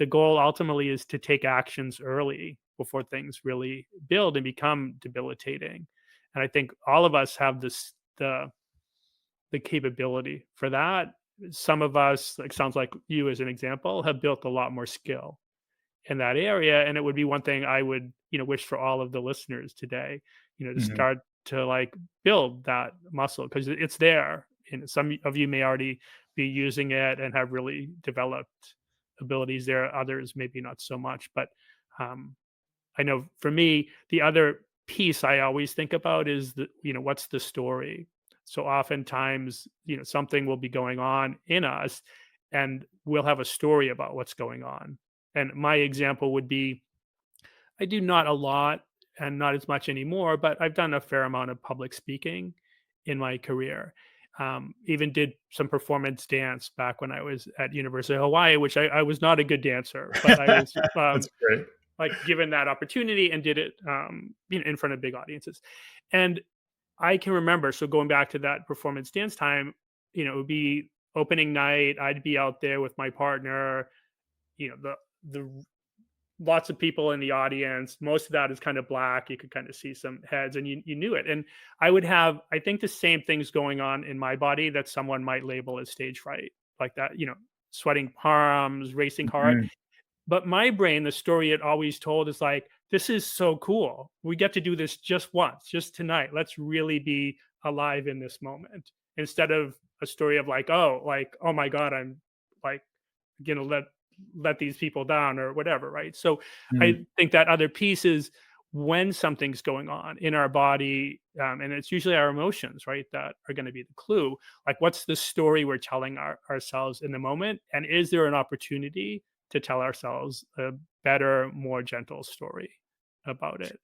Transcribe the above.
the goal ultimately is to take actions early before things really build and become debilitating. And I think all of us have the capability for that. Some of us, like sounds like you as an example, have built a lot more skill in that area. And it would be one thing I would, wish for all of the listeners today, to Mhm. start to like build that muscle because it's there. And some of you may already be using it and have really developed abilities there. Others maybe not so much. But um, I know for me, the other piece I always think about is what's the story? So oftentimes, something will be going on in us and we'll have a story about what's going on. And my example would be I do not a lot and not as much anymore, but I've done a fair amount of public speaking in my career. Even did some performance dance back when I was at University of Hawaii, which I was not a good dancer, but I was That's great. like given that opportunity and did it in front of big audiences. And I can remember, so going back to that performance dance time, it would be opening night. I'd be out there with my partner, the lots of people in the audience. Most of that is kind of black. You could kind of see some heads and you knew it. And I would have, I think, the same things going on in my body that someone might label as stage fright, like that, sweating palms, racing heart. Mhm. But my brain, the story it always told is like, this is so cool. We get to do this just once, just tonight. Let's really be alive in this moment instead of a story of like, oh my God, I'm like, let these people down or whatever, right? So Mhm. I think that other piece is when something's going on in our body, and it's usually our emotions, right, that are going to be the clue. Like, what's the story we're telling ourselves in the moment, and is there an opportunity to tell ourselves a better, more gentle story about it?